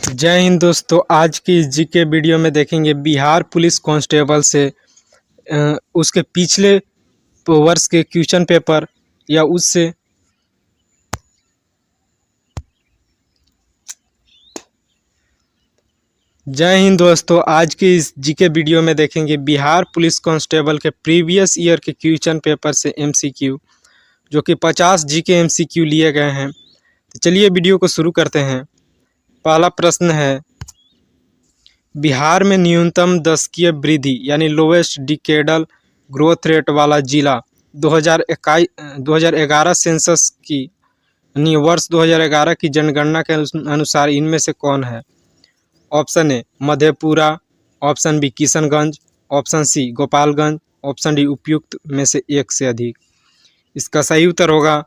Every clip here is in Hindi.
जय हिंद दोस्तों। आज की इस जीके वीडियो में देखेंगे बिहार पुलिस कांस्टेबल से उसके पिछले वर्ष के क्वेश्चन पेपर या उससे जय हिंद दोस्तों। आज की इस जीके वीडियो में देखेंगे बिहार पुलिस कांस्टेबल के प्रीवियस ईयर के क्वेश्चन पेपर से एमसीक्यू, जो कि 50 जीके एमसीक्यू लिए गए हैं। तो चलिए वीडियो को शुरू करते हैं। पहला प्रश्न है, बिहार में न्यूनतम दशकीय वृद्धि यानी लोवेस्ट डिकेडल ग्रोथ रेट वाला जिला 2011 सेंसस की यानी वर्ष 2011 की जनगणना के अनुसार इनमें से कौन है? Option A Madhepura, option B Kishanganj, option C Gopalganj, option D उपयुक्त में से एक से अधिक। इसका सही उत्तर होगा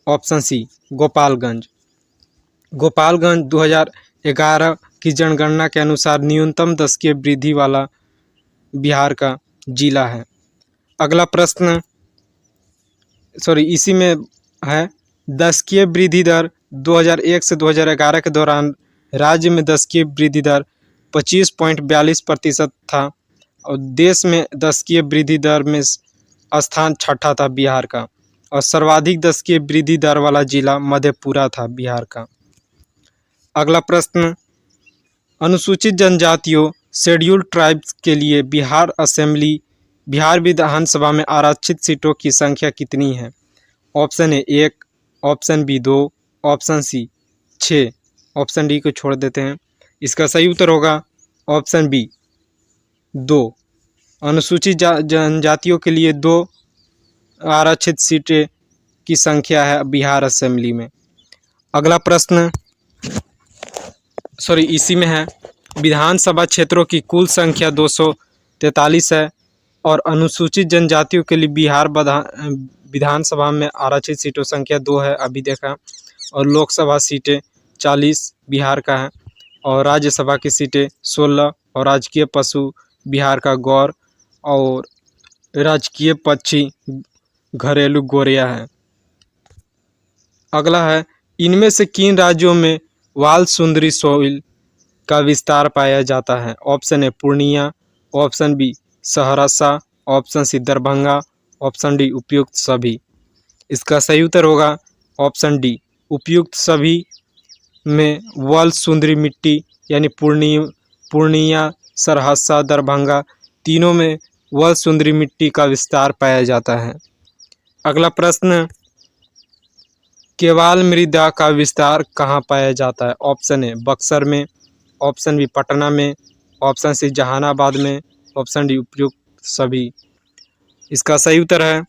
ऑप्शन सी गोपालगंज। गोपालगंज 2011 की जनगणना के अनुसार न्यूनतम दशकीय वृद्धि वाला बिहार का जिला है। अगला प्रश्न इसी में है, दशकीय वृद्धि दर 2001 से 2011 के दौरान राज्य में दशकीय वृद्धि दर 25.42% था और देश में दशकीय वृद्धि दर में स्थान छठा था बिहार का, और सर्वाधिक दशकीय वृद्धि दर वाला जिला मधेपुरा था बिहार का। अगला प्रश्न, अनुसूचित जनजातियों शेड्यूल्ड ट्राइब्स के लिए बिहार विधानसभा में आरक्षित सीटों की संख्या कितनी है? Option A 1, option B 2, option C 6, option D को छोड़ देते हैं। इसका सही उत्तर होगा ऑप्शन बी 2। अनुसूचित जनजातियों के लिए 2 आरक्षित सीटें की संख्या है बिहार असेंबली में। अगला प्रश्न इसी में है, विधानसभा क्षेत्रों की कुल संख्या 243 है और अनुसूचित जनजातियों के लिए बिहार विधानसभा में आरक्षित सीटों संख्या 2 है अभी देखा, और लोकसभा सीटें 40 बिहार का है, और राज्यसभा की सीटें 16, और राजकीय पशु बिहार का गौर और राजकीय पक्षी घरेलू गोरिया है। अगला है, इनमें से किन राज्यों में वाल सुंदरी सोइल का विस्तार पाया जाता है? Option A Purnia, option B Saharsa, option C Darbhanga, option D उपयुक्त सभी। इसका सही उत्तर होगा ऑप्शन डी उपयुक्त सभी में वाल सुंदरी मिट्टी यानी पूर्णिया, सहरसा, दरभंगा तीनों में वाल सुंदरी मिट्टी का विस्तार पाया जाता है। अगला प्रश्न, केवाल मृदा का विस्तार कहाँ पाया जाता है? ऑप्शन ए बक्सर में, ऑप्शन बी पटना में, ऑप्शन सी जहानाबाद में, ऑप्शन डी उपयुक्त सभी। इसका सही उत्तर है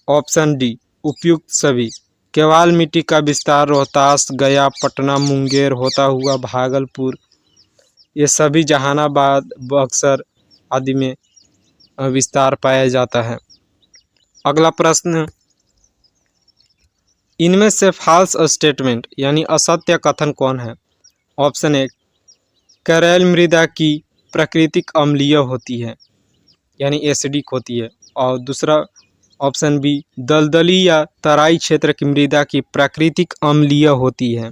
ऑप्शन डी उपयुक्त सभी। केवाल मिट्टी का विस्तार रोहतास, गया, पटना, मुंगेर होता हुआ भागलपुर, ये सभी जहानाबाद, बक्सर आदि में विस्तार पाया जाता है। अगला प्रश्न, इनमें से फॉल्स स्टेटमेंट यानी असत्य कथन कौन है? ऑप्शन ए करेल मृदा की प्राकृतिक अम्लीय होती है यानी एसिडिक होती है, और दूसरा ऑप्शन बी दलदली या तराई क्षेत्र की मृदा की प्राकृतिक अम्लीय होती है,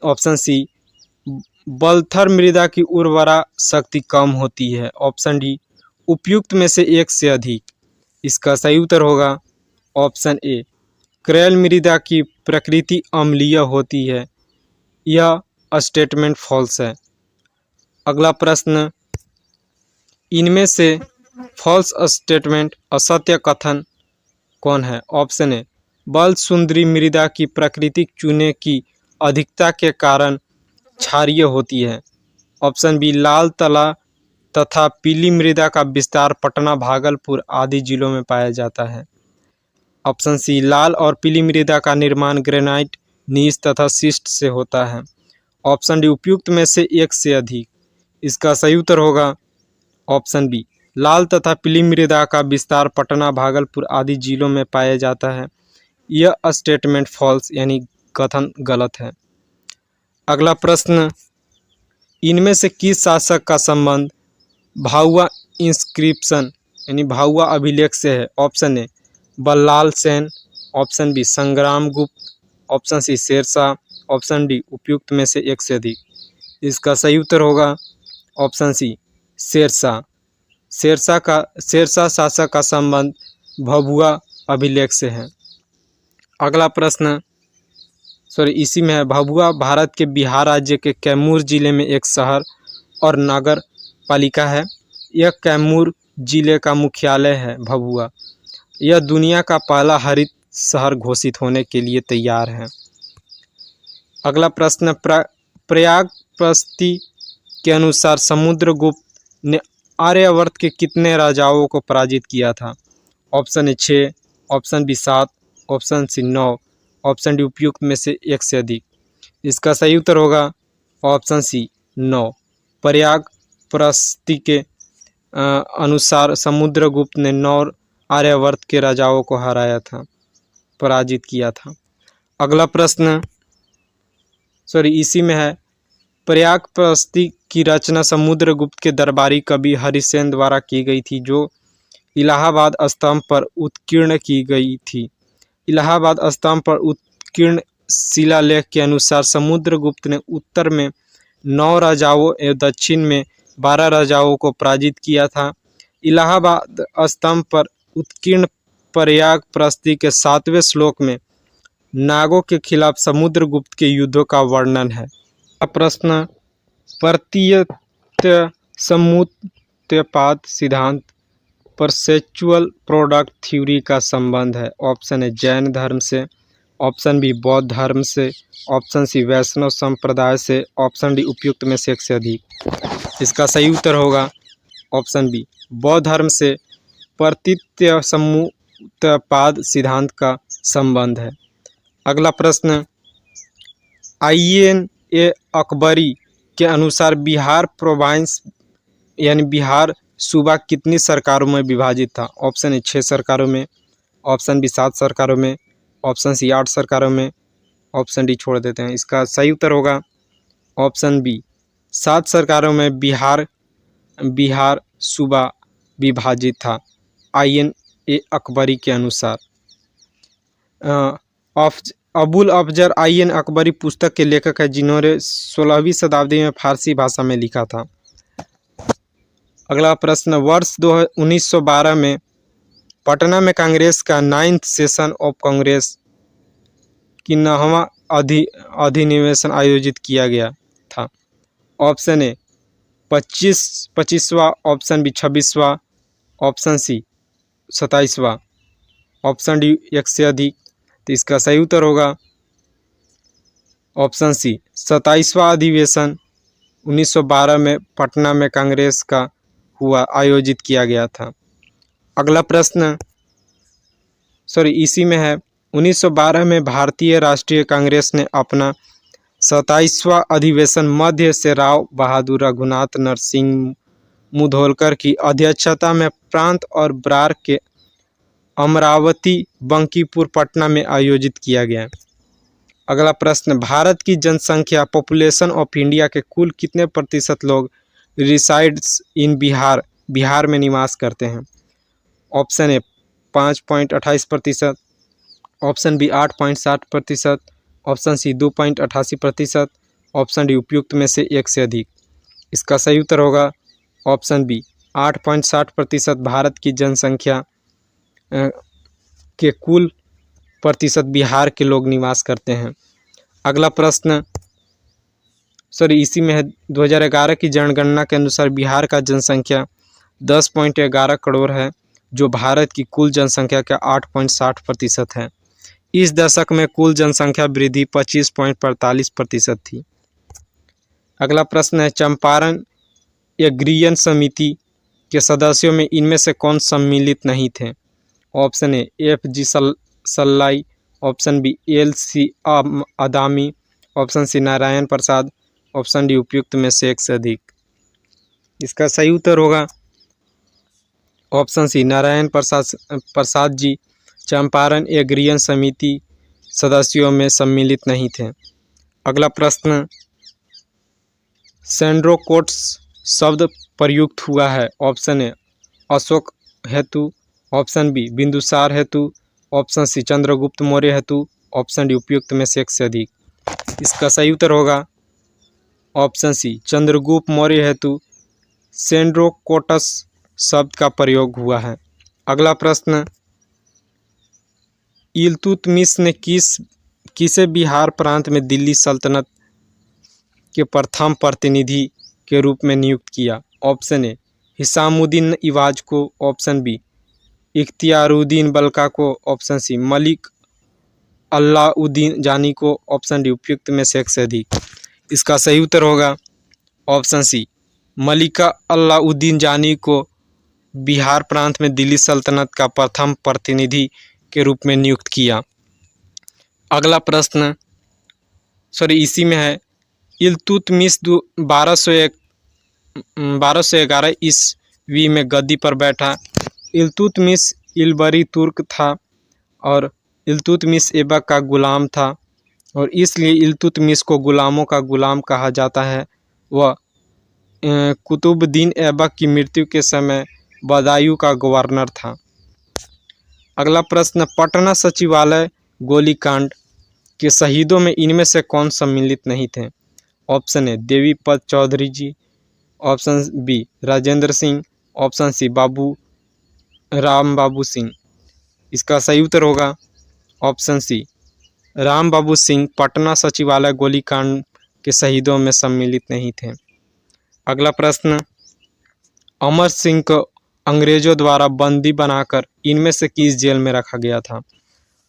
ऑप्शन सी बलथर मृदा की उर्वरा शक्ति कम होती है, ऑप्शन डी उपयुक्त में से एक से अधिक। इसका सही उत्तर होगा ऑप्शन ए करेल मृदा की प्रकृति अम्लीय होती है। यह स्टेटमेंट फॉल्स है। अगला प्रश्न, इनमें से फॉल्स स्टेटमेंट असत्य कथन कौन है? ऑप्शन ए बल सुंदरी मृदा की प्राकृतिक चूने की अधिकता के कारण क्षारीय होती है, ऑप्शन बी लाल तला तथा पीली मृदा का विस्तार पटना, भागलपुर आदि जिलों में पाया जाता है, ऑप्शन सी लाल और पीली मृदा का निर्माण ग्रेनाइट, नीस तथा शिस्ट से होता है, ऑप्शन डी उपयुक्त में से एक से अधिक। इसका सही उत्तर होगा ऑप्शन बी लाल तथा पीली मृदा का विस्तार पटना, भागलपुर आदि जिलों में पाया जाता है। यह स्टेटमेंट फॉल्स यानी कथन गलत है। अगला प्रश्न, इनमें से किस शासक का संबंध भाऊआ इंस्क्रिप्शन यानी भाऊआ अभिलेख से है? Option A Ballal Sen, option B Sangram Gupt, option C Shershah, option D उपयुक्त में से एक से अधिक। इसका सही उत्तर होगा ऑप्शन सी शेरशाह। शेरशाह शासक का संबंध भभुआ अभिलेख से है। अगला प्रश्न इसी में है, भभुआ भारत के बिहार राज्य के कैमूर जिले में एक शहर और नगर पालिका है। यह कैमूर जिले का मुख्यालय है भभुआ। यह दुनिया का पहला हरित शहर घोषित होने के लिए तैयार है। अगला प्रश्न, प्रयाग प्रस्ती के अनुसार समुद्रगुप्त ने आर्यावर्त के कितने राजाओं को पराजित किया था? Option A 6, option B 7, option C 9, option D उपयुक्त में से एक से अधिक। इसका सही उत्तर होगा ऑप्शन सी 9। प्रयाग प्रस्ती के अनुसार समुद्रगुप्त ने 9 आर्यावर्त के राजाओं को हराया था, पराजित किया था। अगला प्रश्न इसी में है, प्रयाग प्रस्ती की रचना समुद्रगुप्त के दरबारी कवि हरिसेन द्वारा की गई थी, जो इलाहाबाद स्तंभ पर उत्कीर्ण की गई थी। इलाहाबाद स्तंभ पर उत्कीर्ण शिलालेख के अनुसार समुद्रगुप्त ने उत्तर में 9 राजाओं एवं दक्षिण में 12 राजाओं को पराजित किया था। इलाहाबाद स्तंभ पर उत्कीर्ण प्रयाग प्रस्ती के 7वें श्लोक में नागों के खिलाफ समुद्रगुप्त के युद्धों का वर्णन है। प्रश्न, प्रतीयत समुत्पाद सिद्धांत परसेचुअल प्रोडक्ट थ्योरी का संबंध है। ऑप्शन ए जैन धर्म से, ऑप्शन बी बौद्ध धर्म से, ऑप्शन सी वैष्णव संप्रदाय से, ऑप्शन डी उपयुक्त में से एक से अधिक। इसका सही उत्तर होगा ऑप्शन बी बौद्ध धर्म से प्रतीयत समुत्पाद सिद्धांत का संबंध है। अगला प्रश्न, INA अकबरी के अनुसार बिहार प्रोविंस यानी बिहार सूबा कितनी सरकारों में विभाजित था? ऑप्शन ए 6 सरकारों में, ऑप्शन बी 7 सरकारों में, ऑप्शन सी 8 सरकारों में, ऑप्शन डी छोड़ देते हैं। इसका सही उत्तर होगा ऑप्शन बी 7 सरकारों में बिहार सूबा विभाजित था INA अकबरी के अनुसार। अबुल अफजल IN अकबरी पुस्तक के लेखक है, जिन्होंने 16वीं शताब्दी में फारसी भाषा में लिखा था। अगला प्रश्न, वर्ष 1912 में पटना में कांग्रेस का 9th सेशन ऑफ कांग्रेस की 9वां अधिवेशन आयोजित किया गया था। ऑप्शन ए 25वां, ऑप्शन बी 26वां, ऑप्शन सी 27वां, ऑप्शन डी एक से अधिक। तो इसका सही उत्तर होगा ऑप्शन सी 27वां अधिवेशन 1912 में पटना में कांग्रेस का आयोजित किया गया था। अगला प्रश्न इसी में है, 1912 में भारतीय राष्ट्रीय कांग्रेस ने अपना 27वां अधिवेशन मध्य से राव बहादुर रघुनाथ नरसिंह मुधोलकर की अध्यक्षता में प्रांत और ब्रार के अमरावती बंकीपुर पटना में आयोजित किया गया। अगला प्रश्न, भारत की जनसंख्या पॉपुलेशन ऑफ इंडिया के कुल कितने प्रतिशत लोग रिसाइड्स इन बिहार में निवास करते हैं? Option A 5.28%, option B 8.60%, option C 2.88%, option D उपयुक्त में से एक से अधिक। इसका सही उत्तर होगा ऑप्शन बी 8.60% भारत की जनसंख्या के कुल प्रतिशत बिहार के लोग निवास करते हैं। अगला प्रश्न इसी में है, 2011 की जनगणना के अनुसार बिहार का जनसंख्या 10.11 करोड़ है, जो भारत की कुल जनसंख्या का 8.60% है। इस दशक में कुल जनसंख्या वृद्धि 25.45% थी। अगला प्रश्न है, चंपारण एग्रीयन समिति के सदस्यों में इनमें से कौन सम्मिलित नहीं थे? ऑप्शन ए FG सल्लाई, ऑप्शन बी LC अदामी, option C Narayan Prasad, option D उपयुक्त में से एक से अधिक। इसका सही उत्तर होगा ऑप्शन सी नारायण प्रसाद जी चंपारण एग्रीयन समिति सदस्यों में सम्मिलित नहीं थे। अगला प्रश्न, सैंड्रोकोट्स शब्द प्रयुक्त हुआ है। ऑप्शन ए अशोक हेतु, ऑप्शन बी बिंदुसार हेतु, ऑप्शन सी चंद्रगुप्त मौर्य हेतु, ऑप्शन डी उपयुक्त में से एक से अधिक। इसका सही उत्तर होगा ऑप्शन सी चंद्रगुप्त मौर्य हेतु सेंड्रोकोटस शब्द का प्रयोग हुआ है। अगला प्रश्न, इल्तुतमिश ने किसे बिहार प्रांत में दिल्ली सल्तनत के प्रथम प्रतिनिधि के रूप में नियुक्त किया? ऑप्शन ए हिसामुद्दीन इवाज को, ऑप्शन बी इख्तियारुद्दीन बल्का को, ऑप्शन सी मलिक अल्लाउद्दीन जानी को, ऑप्शन डी उपयुक्त में से एक से अधिक। इसका सही उत्तर होगा ऑप्शन सी मलिका अल्लाउद्दीन जानी को बिहार प्रांत में दिल्ली सल्तनत का प्रथम प्रतिनिधि के रूप में नियुक्त किया। अगला प्रश्न इसी में है, इल्तुतमिश 1211 ईस्वी में गद्दी पर बैठा। इल्तुतमिश इल्बरी तुर्क था और इल्तुतमिश ऐबक का गुलाम था और इसलिए इल्तुतमिश को गुलामों का गुलाम कहा जाता है। वह कुतुबुद्दीन ऐबक की मृत्यु के समय बदायूं का गवर्नर था। अगला प्रश्न, पटना सचिवालय गोलीकांड के शहीदों में इनमें से कौन सम्मिलित नहीं थे? Option A Devipat Chaudhary ji, option B Rajendra Singh, option C Ram Babu Singh. इसका सही उत्तर होगा ऑप्शन सी राम बाबू सिंह पटना सचिवालय गोलीकांड के शहीदों में सम्मिलित नहीं थे। अगला प्रश्न, अमर सिंह को अंग्रेजों द्वारा बंदी बनाकर इनमें से किस जेल में रखा गया था?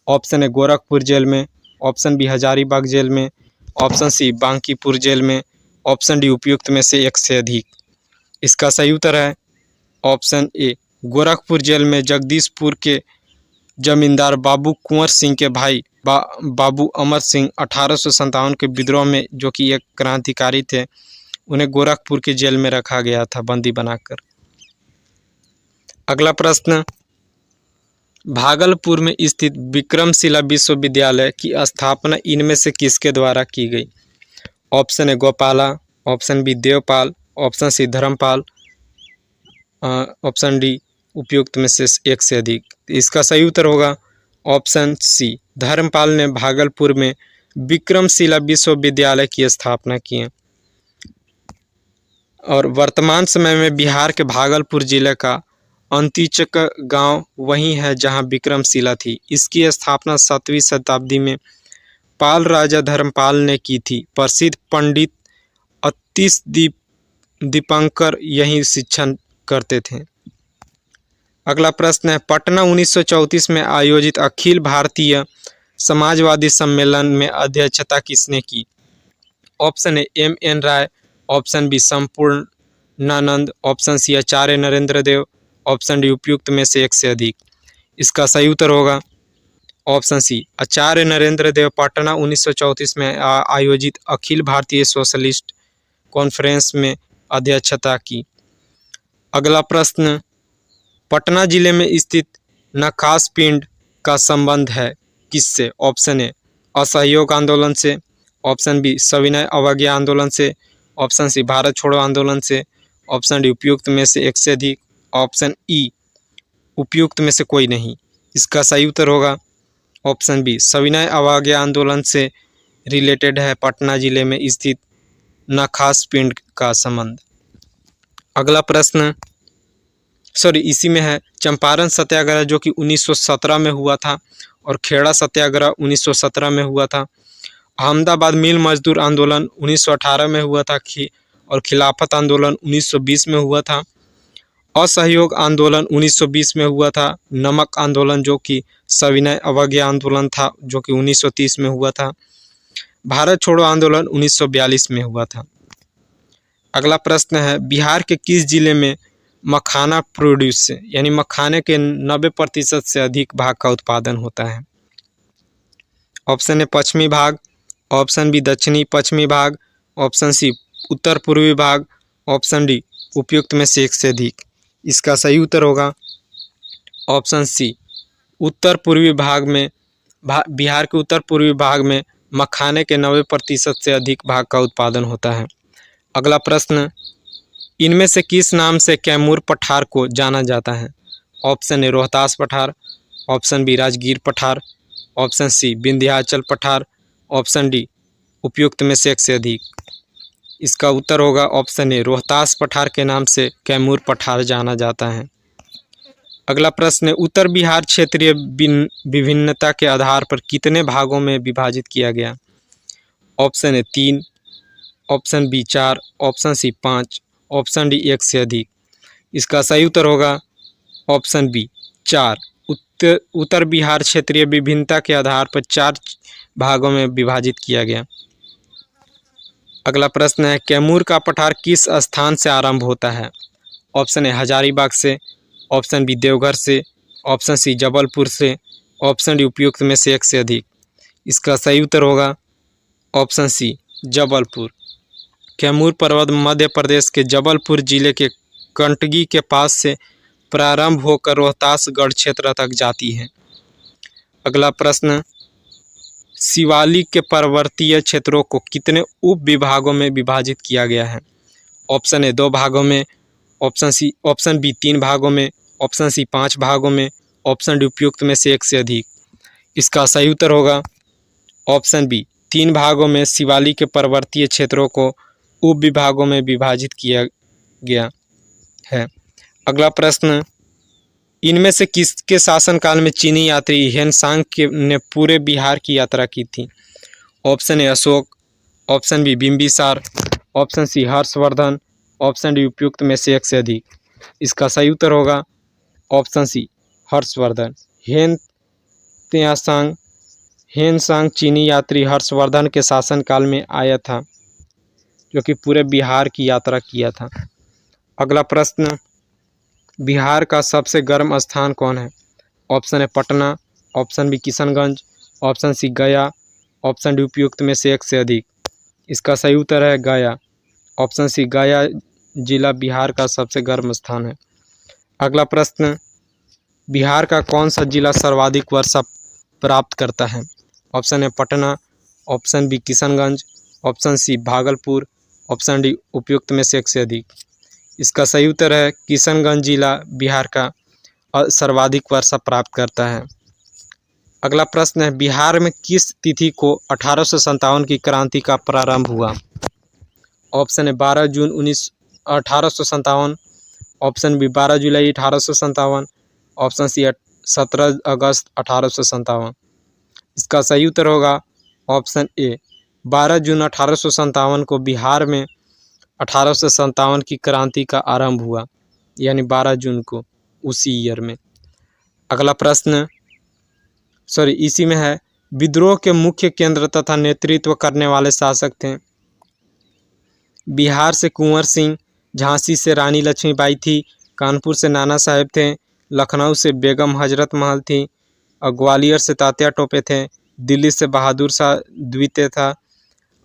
ऑप्शन ए गोरखपुर जेल में, ऑप्शन बी हजारीबाग जेल में, ऑप्शन सी बांकीपुर जेल में, ऑप्शन डी उपयुक्त में से एक से अधिक। इसका सही उत्तर है ऑप्शन ए गोरखपुर जेल में जगदीशपुर के जमींदार बाबू कुंवर सिंह के भाई बाबू अमर सिंह 1857 के विद्रोह में, जो कि एक क्रांतिकारी थे, उन्हें गोरखपुर के जेल में रखा गया था बंदी बनाकर। अगला प्रश्न, भागलपुर में स्थित विक्रमशिला विश्वविद्यालय की स्थापना इनमें से किसके द्वारा की गई? Option A Gopala, option B Devpal, option C Dharmapal, option D उपयुक्त में से एक से अधिक। इसका सही उत्तर होगा ऑप्शन सी धर्मपाल ने भागलपुर में विक्रमशिला विश्वविद्यालय की स्थापना की है और वर्तमान समय में बिहार के भागलपुर जिले का अंतिचक गांव वही है जहां विक्रमशिला थी। इसकी स्थापना 7वीं शताब्दी में पाल राजा धर्मपाल ने की थी। प्रसिद्ध पंडित अतीश दीपंकर यही शिक्षण करते थे। अगला प्रश्न है, पटना 1934 में आयोजित अखिल भारतीय समाजवादी सम्मेलन में अध्यक्षता किसने की? Option A M.N. Roy, option B Sampurnanand, option C Acharya Narendra Dev, option D उपयुक्त में से एक से अधिक। इसका सही उत्तर होगा ऑप्शन सी आचार्य नरेंद्र देव पटना 1934 में आयोजित अखिल भारतीय सोशलिस्ट कॉन्फ्रेंस में अध्यक्षता की। अगला प्रश्न, पटना जिले में स्थित नखास पिंड का संबंध है किससे? ऑप्शन ए असहयोग आंदोलन से, ऑप्शन बी सविनय अवज्ञा आंदोलन से, ऑप्शन सी भारत छोड़ो आंदोलन से, ऑप्शन डी उपयुक्त में से एक से अधिक, ऑप्शन ई उपयुक्त में से कोई नहीं। इसका सही उत्तर होगा ऑप्शन बी सविनय अवज्ञा आंदोलन से रिलेटेड है पटना जिले में स्थित नखास पिंड का संबंध। अगला प्रश्न इसी में है, चंपारण सत्याग्रह जो कि 1917 में हुआ था और खेड़ा सत्याग्रह 1917 में हुआ था। अहमदाबाद मिल मजदूर आंदोलन 1918 में हुआ था और खिलाफत आंदोलन 1920 में हुआ था। असहयोग आंदोलन 1920 में हुआ था। नमक आंदोलन जो कि सविनय अवज्ञा आंदोलन था जो कि 1930 में हुआ था। भारत छोड़ो आंदोलन 1942 में हुआ था। अगला प्रश्न है, बिहार के किस जिले में मखाना प्रोड्यूस यानी मखाने के 90% से अधिक भाग का उत्पादन होता है? ऑप्शन ए पश्चिमी भाग, ऑप्शन बी दक्षिणी पश्चिमी भाग, ऑप्शन सी उत्तर पूर्वी भाग, ऑप्शन डी उपयुक्त में से एक से अधिक। इसका सही उत्तर होगा ऑप्शन सी उत्तर पूर्वी भाग में बिहार के उत्तर पूर्वी भाग में मखाने के 90% से अधिक भाग का उत्पादन होता है। अगला प्रश्न, इनमें से किस नाम से कैमूर पठार को जाना जाता है? ऑप्शन ए रोहतास पठार, ऑप्शन बी राजगीर पठार, ऑप्शन सी विंध्याचल पठार, ऑप्शन डी उपयुक्त में से एक से अधिक। इसका उत्तर होगा ऑप्शन ए, रोहतास पठार के नाम से कैमूर पठार जाना जाता है। अगला प्रश्न है, उत्तर बिहार क्षेत्रीय विभिन्नता के आधार पर कितने भागों में विभाजित किया गया? Option A 3, option B 4, option C 5, option D 1 से अधिक। इसका सही उत्तर होगा ऑप्शन बी 4। उत्तर बिहार क्षेत्रीय विभिन्नता के आधार पर 4 भागों में विभाजित किया गया। अगला प्रश्न है, कैमूर का पठार किस स्थान से आरंभ होता है? ऑप्शन ए हजारीबाग से, ऑप्शन बी देवघर से, ऑप्शन सी जबलपुर से, ऑप्शन डी उपयुक्त में से 1 से अधिक। इसका सही उत्तर होगा ऑप्शन सी जबलपुर। कैमूर पर्वत मध्य प्रदेश के जबलपुर जिले के कंटगी के पास से प्रारंभ होकर रोहतासगढ़ क्षेत्र तक जाती है। अगला प्रश्न, शिवालिक के पर्वतीय क्षेत्रों को कितने उप विभागों में विभाजित किया गया है? ऑप्शन ए 2 भागों में, ऑप्शन बी 3 भागों में, ऑप्शन सी 5 भागों में, ऑप्शन डी उपयुक्त में से 1 से अधिक। इसका सही उत्तर होगा ऑप्शन बी 3 भागों में शिवालिक के पर्वतीय क्षेत्रों को उप विभागों में विभाजित किया गया है। अगला प्रश्न, इनमें से किसके शासनकाल में चीनी यात्री ह्वेनसांग ने पूरे बिहार की यात्रा की थी? Option A Ashoka, option B Bimbisara, option C Harshavardhana, option D उपयुक्त में से 1 से अधिक। इसका सही उत्तर होगा ऑप्शन सी हर्षवर्धन। ह्वेनसांग चीनी यात्री हर्षवर्धन के शासनकाल में आया था, जो कि पूरे बिहार की यात्रा किया था। अगला प्रश्न, बिहार का सबसे गर्म स्थान कौन है? Option A Patna, option B Kishanganj, option C Gaya, option D उपयुक्त में से 1 से अधिक। इसका सही उत्तर है गया। ऑप्शन सी गया जिला बिहार का सबसे गर्म स्थान है। अगला प्रश्न, बिहार का कौन सा जिला सर्वाधिक वर्षा प्राप्त करता है? Option A Patna, option B Kishanganj, option C Bhagalpur, option D उपयुक्त में से 1 से अधिक। इसका सही उत्तर है किशनगंज जिला बिहार का सर्वाधिक वर्षा प्राप्त करता है। अगला प्रश्न है, बिहार में किस तिथि को 1857 की क्रांति का प्रारंभ हुआ? ऑप्शन ए 12 जून 1857, ऑप्शन बी 12 जुलाई 1857, ऑप्शन सी 17 अगस्त 1857। इसका सही उत्तर होगा ऑप्शन ए 12 जून 1857 को बिहार में 1857 की क्रांति का आरंभ हुआ, यानी 12 जून को उसी ईयर में। अगला प्रश्न इसी में है, विद्रोह के मुख्य केंद्र तथा नेतृत्व करने वाले शासक थे? बिहार से कुंवर सिंह, झांसी से रानी लक्ष्मीबाई थी, कानपुर से नाना साहेब थे, लखनऊ से बेगम हजरत महल थी, और ग्वालियर से तात्या टोपे थे, दिल्ली से बहादुर शाह द्वितीय था,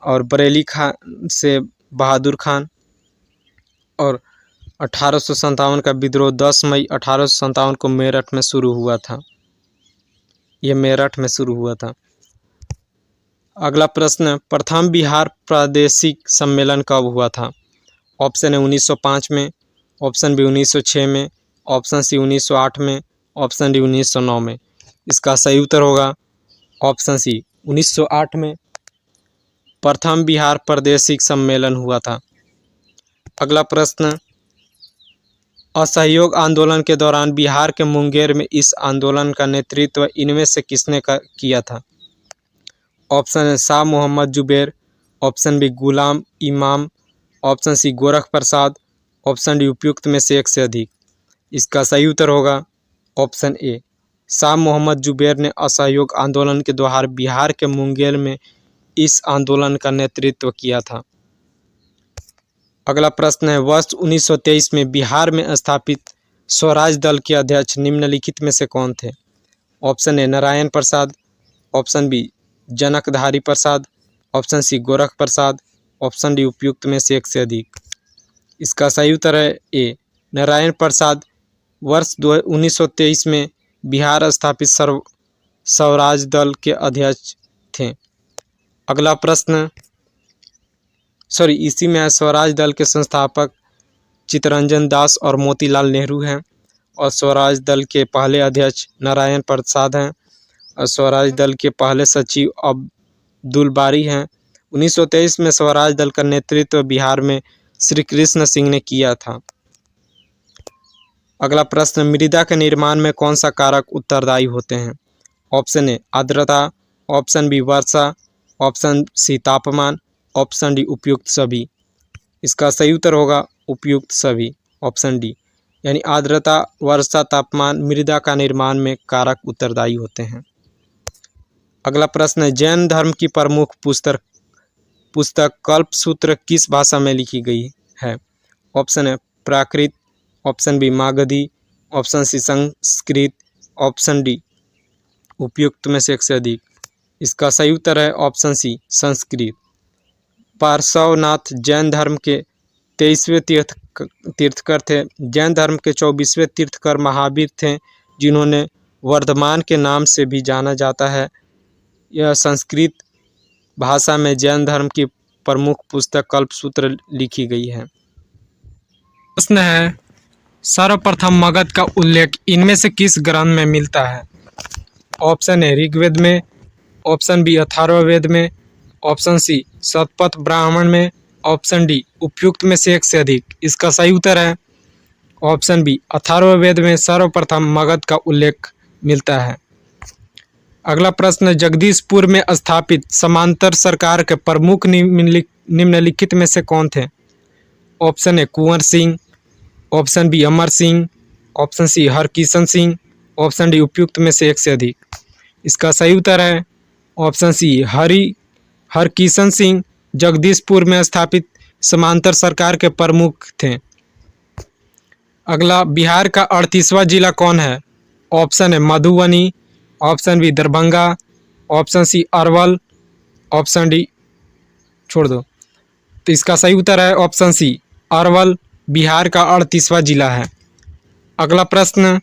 और बरेली खान से बहादुर खान। और 1857 का विद्रोह 10 मई 1857 को मेरठ में शुरू हुआ था। यह मेरठ में शुरू हुआ था। अगला प्रश्न, प्रथम बिहार प्रादेशिक सम्मेलन कब हुआ था? ऑप्शन है 1905 में, ऑप्शन बी 1906 में, ऑप्शन सी 1908 में, ऑप्शन डी 1909 में। इसका सही उत्तर होगा ऑप्शन सी 1908 में प्रथम बिहार प्रादेशिक सम्मेलन हुआ था। अगला प्रश्न, असहयोग आंदोलन के दौरान बिहार के मुंगेर में इस आंदोलन का नेतृत्व इनमें से किसने किया था? ऑप्शन है शाह मोहम्मद जुबैर, ऑप्शन बी गुलाम इमाम, option C Gorakh Prasad, option D उपयुक्त में से 1 से अधिक। इसका सही उत्तर होगा ऑप्शन ए शाह मोहम्मद जुबैर ने असहयोग आंदोलन के दौरान बिहार के मुंगेर में इस आंदोलन का नेतृत्व किया था। अगला प्रश्न है, वर्ष 1923 में बिहार में स्थापित स्वराज दल के अध्यक्ष निम्नलिखित में से कौन थे? Option A Narayan Prasad, option B Janakdhari Prasad, option C Gorakh Prasad, option D उपयुक्त में से 1 से अधिक। इसका सही उत्तर है ए नारायण प्रसाद वर्ष 1923 में बिहार स्थापित स्वराज दल के अध्यक्ष थे। अगला प्रश्न इसी में स्वराज दल के संस्थापक चित्तरंजन दास और मोतीलाल नेहरू हैं, और स्वराज दल के पहले अध्यक्ष नारायण प्रसाद हैं, और स्वराज दल के पहले सचिव अब्दुल बारी हैं, 1923 में स्वराज दल का नेतृत्व बिहार में श्री कृष्ण सिंह ने किया था। अगला प्रश्न, मृदा के निर्माण में कौन सा कारक उत्तरदायी होते हैं? ऑप्शन ए आर्द्रता, ऑप्शन बी वर्षा, ऑप्शन सी तापमान, ऑप्शन डी उपयुक्त सभी। इसका सही उत्तर होगा उपयुक्त सभी, ऑप्शन डी। यानी आर्द्रता, वर्षा, तापमान मृदा का निर्माण में कारक उत्तरदायी होते हैं। अगला प्रश्न है, जैन धर्म की प्रमुख पुस्तक कल्पसूत्र किस भाषा में लिखी गई है? Option A Prakrit, option B Magadhi, option C Sanskrit, option D उपयुक्त में से एक से अधिक। इसका सही उत्तर है ऑप्शन सी संस्कृत। पार्श्वनाथ जैन धर्म के 23वें तीर्थकर थे। जैन धर्म के 24वें तीर्थकर महावीर थे, जिन्होंने वर्धमान के नाम से भी जाना जाता है। यह संस्कृत भाषा में जैन धर्म की प्रमुख पुस्तक कल्पसूत्र लिखी गई है। प्रश्न है, सर्वप्रथम मगध का उल्लेख इनमें से किस ग्रंथ में मिलता है? ऑप्शन ए ऋग्वेद में, ऑप्शन बी अथर्ववेद में, ऑप्शन सी शतपथ ब्राह्मण में, ऑप्शन डी उपयुक्त में से एक से अधिक। इसका सही उत्तर है ऑप्शन बी अथर्ववेद में सर्वप्रथम मगध का उल्लेख मिलता है। अगला प्रश्न, जगदीशपुर में स्थापित समांतर सरकार के प्रमुख निम्नलिखित में से कौन थे? Option A Kunwar Singh, option B Amar Singh, option C Harkishan Singh, option D उपयुक्त में से एक से अधिक। इसका सही उत्तर है ऑप्शन सी हरकिशन सिंह जगदीशपुर में स्थापित समांतर सरकार के प्रमुख थे। अगला, बिहार का 38वां जिला कौन है? ऑप्शन है Madhubani, option B Darbhanga, option C Arwal, option D छोड़ दो। तो इसका सही उत्तर है ऑप्शन सी अरवल बिहार का 38वां जिला है। अगला प्रश्न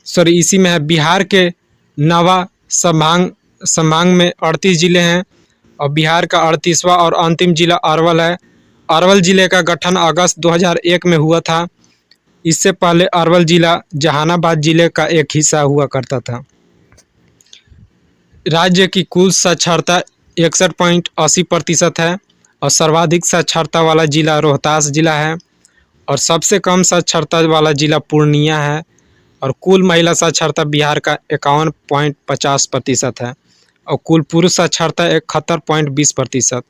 इसी में है, बिहार के नवा संभाग में 38 जिले हैं और बिहार का 38वां और अंतिम जिला अरवल है। अरवल जिले का गठन अगस्त 2001 में हुआ था। इससे पहले अरवल जिला जहानाबाद जिले का एक हिस्सा हुआ करता था। राज्य की कुल साक्षरता 61.80% है और सर्वाधिक साक्षरता वाला जिला रोहतास जिला है और सबसे कम साक्षरता वाला जिला पूर्णिया है और कुल महिला साक्षरता बिहार का 51.50% है और कुल पुरुष साक्षरता 71.20%।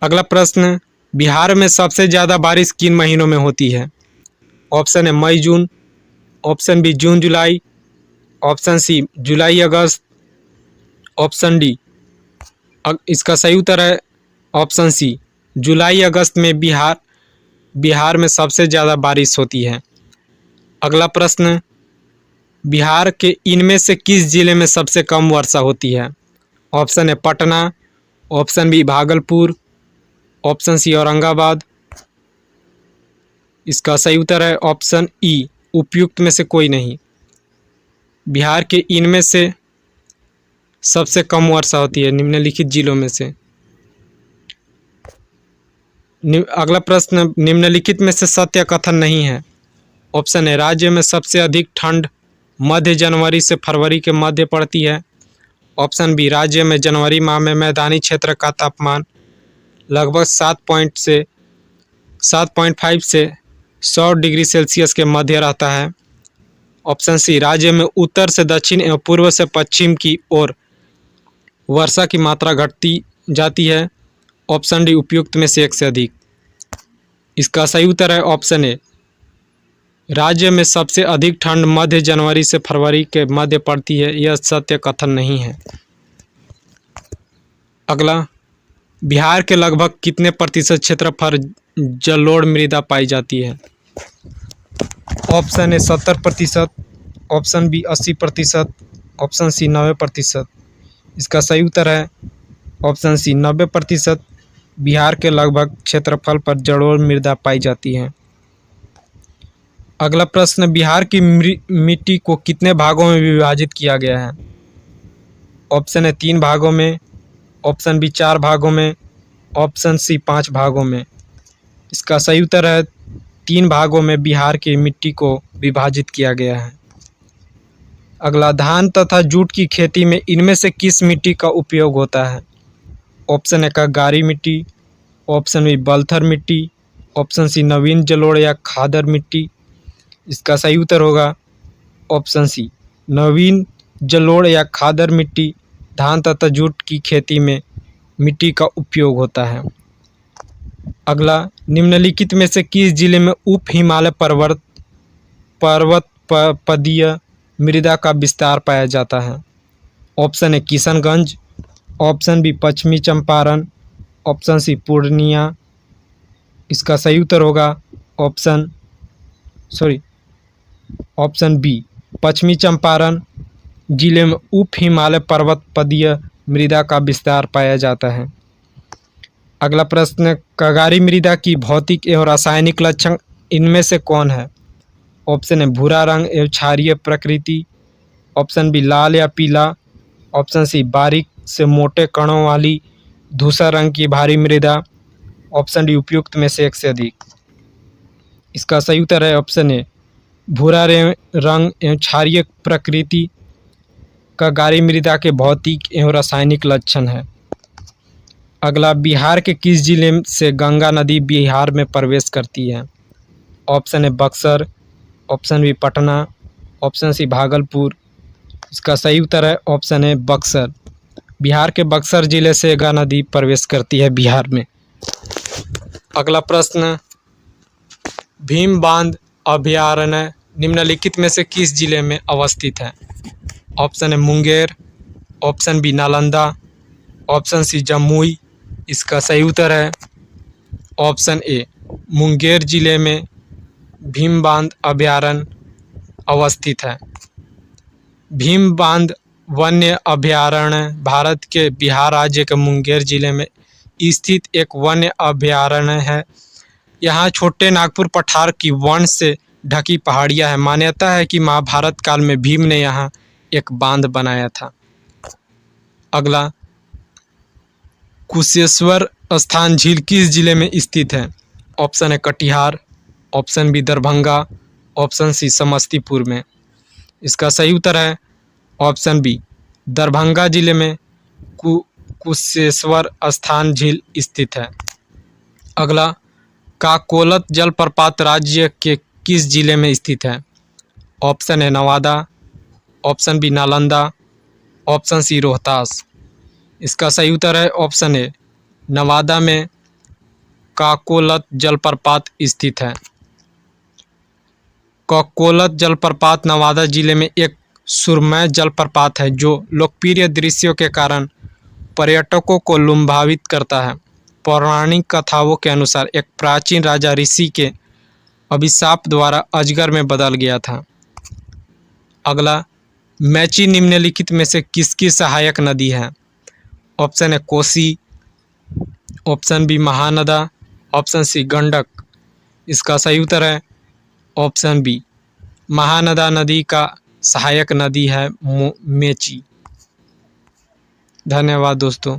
अगला प्रश्न, बिहार में सबसे ज़्यादा बारिश किन महीनों में होती है? ऑप्शन है मई जून, ऑप्शन बी जून जुलाई, ऑप्शन सी जुलाई अगस्त, ऑप्शन डी। इसका सही उत्तर है ऑप्शन सी जुलाई अगस्त में बिहार में सबसे ज़्यादा बारिश होती है। अगला प्रश्न, बिहार के इनमें से किस जिले में सबसे कम वर्षा होती है? ऑप्शन है Patna, option B Bhagalpur, option C Aurangabad. इसका सही उत्तर है ऑप्शन ई उपयुक्त में से कोई नहीं। बिहार के इनमें से सबसे कम वर्षा होती है निम्नलिखित जिलों में से। अगला प्रश्न, निम्नलिखित में से सत्य कथन नहीं है। ऑप्शन है राज्य में सबसे अधिक ठंड मध्य जनवरी से फरवरी के मध्य पड़ती है। ऑप्शन बी राज्य में जनवरी माह में मैदानी क्षेत्र का तापमान लगभग 7.5 से 100 डिग्री सेल्सियस के मध्य रहता है। ऑप्शन सी राज्य में उत्तर से दक्षिण एवं पूर्व से पश्चिम की ओर वर्षा की मात्रा घटती जाती है। ऑप्शन डी उपयुक्त में से एक से अधिक। इसका सही उत्तर है ऑप्शन ए राज्य में सबसे अधिक ठंड मध्य जनवरी से फरवरी के मध्य पड़ती है। यह सत्य कथन नहीं है। अगला, बिहार के लगभग कितने प्रतिशत क्षेत्रफल जलोढ़ मृदा पाई जाती है? Option A 70%, option B 80%, option C 90%। इसका सही उत्तर है ऑप्शन सी 90%। बिहार के लगभग क्षेत्रफल पर जलोढ़ मृदा पाई जाती है। अगला प्रश्न, बिहार की मिट्टी को कितने भागों में विभाजित किया गया है? ऑप्शन है 3 भागों में, ऑप्शन बी 4 भागों में, ऑप्शन सी 5 भागों में। इसका सही उत्तर है 3 भागों में बिहार की मिट्टी को विभाजित किया गया है। अगला, धान तथा जूट की खेती में इनमें से किस मिट्टी का उपयोग होता है? ऑप्शन ए कगारी मिट्टी, ऑप्शन बी बलथर मिट्टी, ऑप्शन सी नवीन जलोढ़ या खादर मिट्टी। इसका सही उत्तर होगा ऑप्शन सी नवीन जलोढ़ या खादर मिट्टी। धान तथा जूट की खेती में मिट्टी का उपयोग होता है। अगला, निम्नलिखित में से किस जिले में उप हिमालय पर्वतपदीय मृदा का विस्तार पाया जाता है? Option A Kishanganj, option B पश्चिमी चंपारण, ऑप्शन सी पूर्णिया। इसका सही उत्तर होगा ऑप्शन बी पश्चिमी चंपारण जिले में उप हिमालय पर्वतपदीय मृदा का विस्तार पाया जाता है। अगला प्रश्न, कगारी मृदा की भौतिक एवं रासायनिक लक्षण इनमें से कौन है? ऑप्शन ए भूरा रंग एवं क्षारीय प्रकृति, ऑप्शन बी लाल या पीला, ऑप्शन सी बारीक से मोटे कणों वाली धूसर रंग की भारी मृदा, ऑप्शन डी उपयुक्त में से एक से अधिक। इसका सही उत्तर है ऑप्शन ए भूरा रंग एवं क्षारीय प्रकृति कगारी मृदा के भौतिक एवं रासायनिक लक्षण है। अगला, बिहार के किस जिले से गंगा नदी बिहार में प्रवेश करती है? Option A Buxar, option B Patna, option C Bhagalpur. इसका सही उत्तर है ऑप्शन ए बक्सर। बिहार के बक्सर जिले से गंगा नदी प्रवेश करती है बिहार में। अगला प्रश्न, भीम बांध अभयारण्य निम्नलिखित में से किस जिले में अवस्थित है? Option A Munger, option B Nalanda, option C Jamui. इसका सही उत्तर है ऑप्शन ए मुंगेर जिले में भीम बांध अभयारण्य अवस्थित है। भीम बांध वन्य अभयारण्य भारत के बिहार राज्य के मुंगेर जिले में स्थित एक वन्य अभयारण्य है। यहाँ छोटे नागपुर पठार की वन से ढकी पहाड़ियाँ हैं। मान्यता है कि महाभारत काल में भीम ने यहाँ एक बांध बनाया था। अगला, कुशेश्वर स्थान झील किस जिले में स्थित है? ऑप्शन है Katihar, option B Darbhanga, option C Samastipur में। इसका सही उत्तर है ऑप्शन बी दरभंगा जिले में कुशेश्वर स्थान झील स्थित है। अगला, काकोलत जलप्रपात राज्य के किस जिले में स्थित है? ऑप्शन है Nawada, option B Nalanda, option C Rohtas. इसका सही उत्तर है ऑप्शन ए नवादा में काकोलत जलप्रपात स्थित है। काकोलत जलप्रपात नवादा जिले में एक सुरमय जलप्रपात है जो लोकप्रिय दृश्यों के कारण पर्यटकों को लुभावित करता है। पौराणिक कथाओं के अनुसार एक प्राचीन राजा ऋषि के अभिशाप द्वारा अजगर में बदल गया था। अगला, मैची निम्नलिखित में से किसकी सहायक नदी है? Option A Kosi, option B Mahananda, option C Gandak. इसका सही उत्तर है ऑप्शन बी महानदा नदी का सहायक नदी है मेची। धन्यवाद दोस्तों।